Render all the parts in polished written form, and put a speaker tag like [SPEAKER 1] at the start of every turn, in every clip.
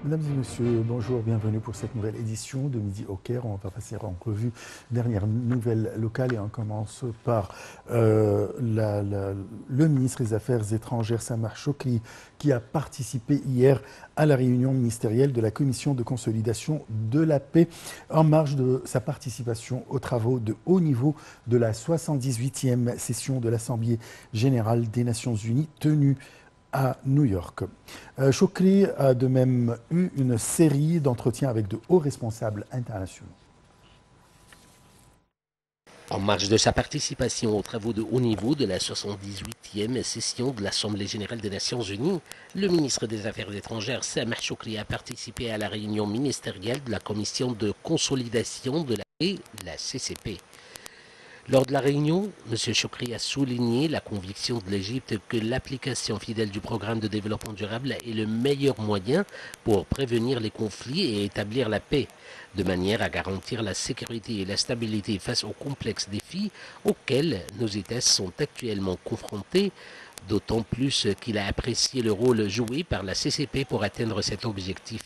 [SPEAKER 1] Mesdames et messieurs, bonjour, bienvenue pour cette nouvelle édition de Midi au Caire. On va passer en revue dernières nouvelles locales et on commence par le ministre des Affaires étrangères Samar Chokri qui a participé hier à la réunion ministérielle de la Commission de consolidation de la paix en marge de sa participation aux travaux de haut niveau de la 78e session de l'Assemblée générale des Nations unies tenue à New York. Chokri a de même eu une série d'entretiens avec de hauts responsables internationaux.
[SPEAKER 2] En marge de sa participation aux travaux de haut niveau de la 78e session de l'Assemblée générale des Nations unies, le ministre des Affaires étrangères Samar Chokri a participé à la réunion ministérielle de la Commission de consolidation de la paix, la CCP. Lors de la réunion, M. Chokri a souligné la conviction de l'Égypte que l'application fidèle du programme de développement durable est le meilleur moyen pour prévenir les conflits et établir la paix, de manière à garantir la sécurité et la stabilité face aux complexes défis auxquels nos États sont actuellement confrontés, d'autant plus qu'il a apprécié le rôle joué par la CCP pour atteindre cet objectif.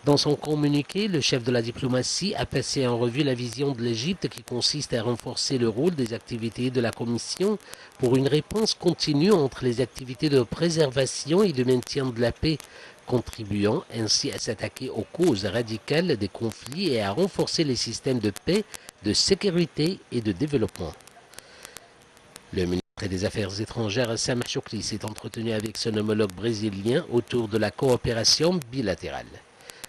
[SPEAKER 2] Dans son communiqué, le chef de la diplomatie a passé en revue la vision de l'Égypte qui consiste à renforcer le rôle des activités de la Commission pour une réponse continue entre les activités de préservation et de maintien de la paix, contribuant ainsi à s'attaquer aux causes radicales des conflits et à renforcer les systèmes de paix, de sécurité et de développement. Le ministre des Affaires étrangères Samar Chokri s'est entretenu avec son homologue brésilien autour de la coopération bilatérale.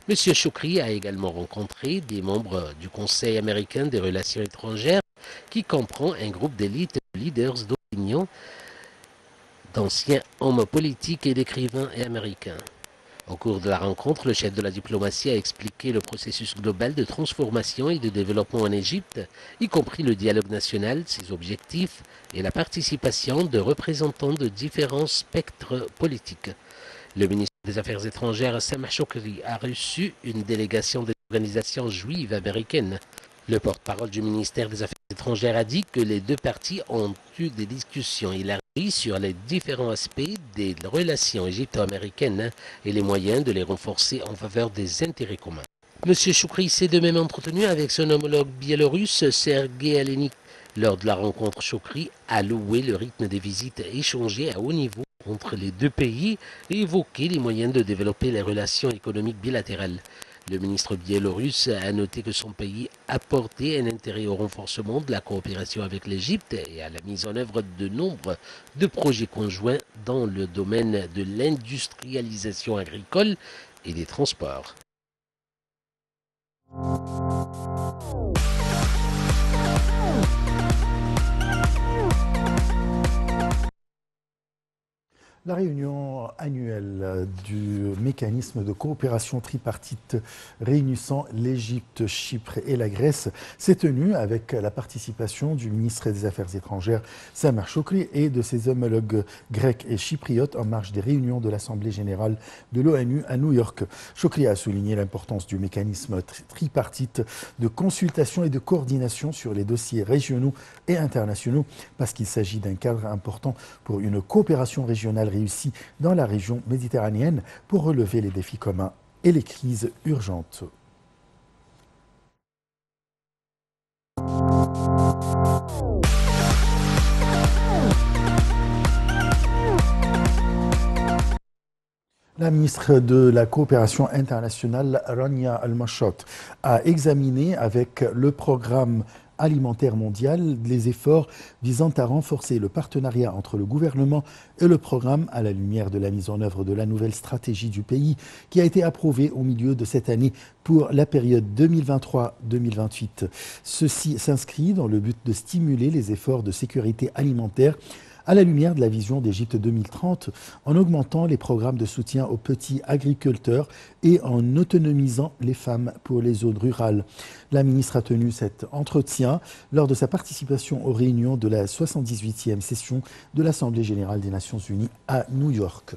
[SPEAKER 2] M. Chokri a également rencontré des membres du Conseil américain des relations étrangères qui comprend un groupe d'élite de leaders d'opinion, d'anciens hommes politiques et d'écrivains américains. Au cours de la rencontre, le chef de la diplomatie a expliqué le processus global de transformation et de développement en Égypte, y compris le dialogue national, ses objectifs et la participation de représentants de différents spectres politiques. Le ministre des Affaires étrangères Samar Chokri a reçu une délégation des organisations juives américaines. Le porte-parole du ministère des Affaires étrangères a dit que les deux parties ont eu des discussions élargies sur les différents aspects des relations égypto-américaines et les moyens de les renforcer en faveur des intérêts communs. M. Chokri s'est de même entretenu avec son homologue biélorusse Sergei Alenik. Lors de la rencontre, Chokri a loué le rythme des visites échangées à haut niveau entre les deux pays et évoqué les moyens de développer les relations économiques bilatérales. Le ministre biélorusse a noté que son pays apportait un intérêt au renforcement de la coopération avec l'Égypte et à la mise en œuvre de nombre de projets conjoints dans le domaine de l'industrialisation agricole et des transports.
[SPEAKER 1] La réunion annuelle du mécanisme de coopération tripartite réunissant l'Égypte, Chypre et la Grèce s'est tenue avec la participation du ministre des Affaires étrangères Samar Chokri et de ses homologues grecs et chypriotes en marge des réunions de l'Assemblée générale de l'ONU à New York. Chokri a souligné l'importance du mécanisme tripartite de consultation et de coordination sur les dossiers régionaux et internationaux parce qu'il s'agit d'un cadre important pour une coopération régionale réussie dans la région méditerranéenne pour relever les défis communs et les crises urgentes. La ministre de la Coopération internationale, Rania Al-Mashot, a examiné avec le programme alimentaire mondial les efforts visant à renforcer le partenariat entre le gouvernement et le programme à la lumière de la mise en œuvre de la nouvelle stratégie du pays qui a été approuvée au milieu de cette année pour la période 2023-2028. Ceci s'inscrit dans le but de stimuler les efforts de sécurité alimentaire à la lumière de la vision d'Égypte 2030, en augmentant les programmes de soutien aux petits agriculteurs et en autonomisant les femmes pour les zones rurales. La ministre a tenu cet entretien lors de sa participation aux réunions de la 78e session de l'Assemblée générale des Nations unies à New York.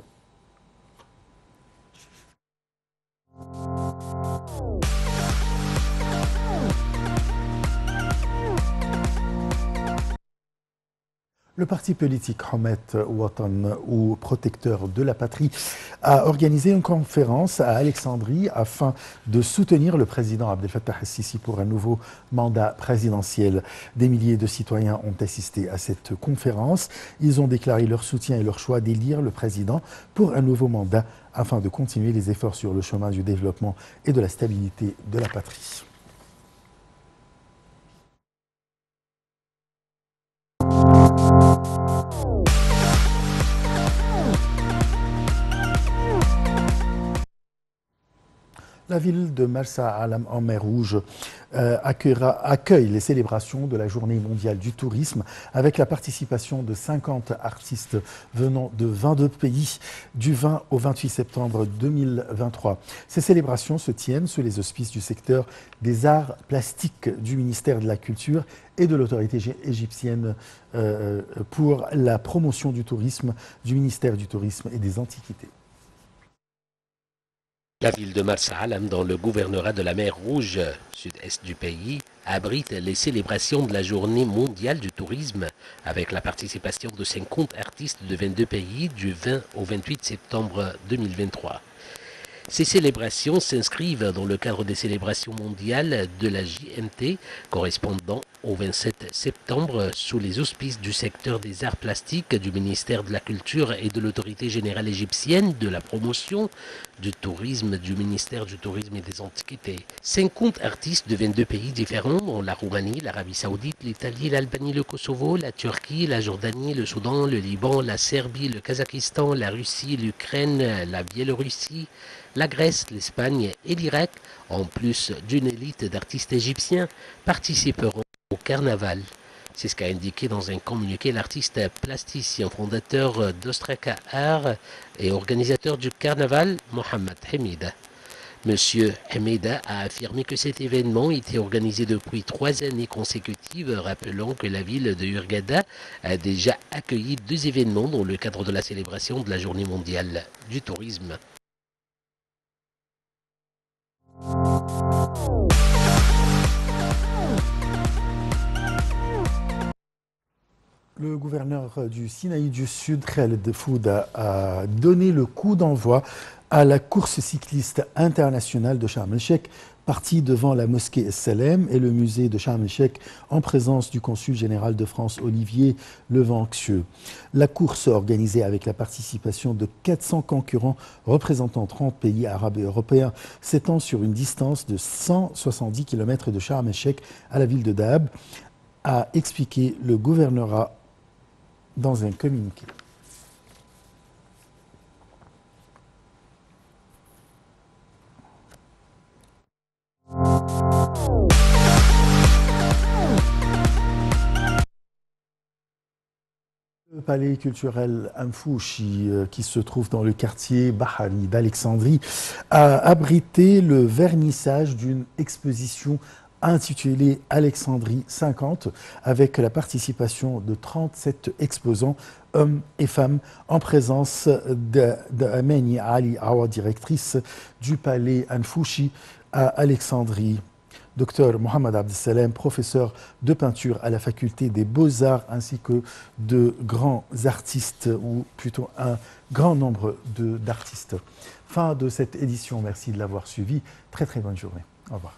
[SPEAKER 1] Le parti politique Homet Watan, ou protecteur de la patrie, a organisé une conférence à Alexandrie afin de soutenir le président Abdel Fattah el-Sisi pour un nouveau mandat présidentiel. Des milliers de citoyens ont assisté à cette conférence. Ils ont déclaré leur soutien et leur choix d'élire le président pour un nouveau mandat afin de continuer les efforts sur le chemin du développement et de la stabilité de la patrie. La ville de Marsa Alam en mer Rouge accueille les célébrations de la Journée mondiale du tourisme avec la participation de 50 artistes venant de 22 pays du 20 au 28 septembre 2023. Ces célébrations se tiennent sous les auspices du secteur des arts plastiques du ministère de la Culture et de l'autorité égyptienne pour la promotion du tourisme du ministère du Tourisme et des Antiquités.
[SPEAKER 2] La ville de Marsa Alam, dans le gouvernorat de la mer Rouge, sud-est du pays, abrite les célébrations de la Journée mondiale du tourisme avec la participation de 50 artistes de 22 pays du 20 au 28 septembre 2023. Ces célébrations s'inscrivent dans le cadre des célébrations mondiales de la JMT, correspondant au 27 septembre, sous les auspices du secteur des arts plastiques, du ministère de la Culture et de l'autorité générale égyptienne de la promotion du tourisme, du ministère du Tourisme et des Antiquités. 50 artistes de 22 pays différents, dont la Roumanie, l'Arabie Saoudite, l'Italie, l'Albanie, le Kosovo, la Turquie, la Jordanie, le Soudan, le Liban, la Serbie, le Kazakhstan, la Russie, l'Ukraine, la Biélorussie, la Grèce, l'Espagne et l'Irak, en plus d'une élite d'artistes égyptiens, participeront au carnaval. C'est ce qu'a indiqué dans un communiqué l'artiste plasticien fondateur d'Ostraka Art et organisateur du carnaval, Mohamed Hamida. Monsieur Hamida a affirmé que cet événement était organisé depuis 3 années consécutives, rappelant que la ville de Hurghada a déjà accueilli 2 événements dans le cadre de la célébration de la Journée mondiale du tourisme.
[SPEAKER 1] Le gouverneur du Sinaï du Sud, Khaled Fouda, a donné le coup d'envoi à la course cycliste internationale de Sharm el-Sheikh, partie devant la mosquée Salem et le musée de Sharm el-Sheikh en présence du consul général de France, Olivier Levanxieux. La course organisée avec la participation de 400 concurrents représentant 30 pays arabes et européens s'étend sur une distance de 170 km de Sharm el-Sheikh à la ville de Dahab, a expliqué le gouvernorat dans un communiqué. Le palais culturel Anfouchi, qui se trouve dans le quartier Bahari d'Alexandrie, a abrité le vernissage d'une exposition intitulée Alexandrie 50, avec la participation de 37 exposants, hommes et femmes, en présence d'Ameni Ali Awa, directrice du palais Anfouchi à Alexandrie. Dr Mohamed Abdesalem, professeur de peinture à la faculté des Beaux-Arts, ainsi que de grands artistes, ou plutôt un grand nombre d'artistes. Fin de cette édition, merci de l'avoir suivi. Très très bonne journée. Au revoir.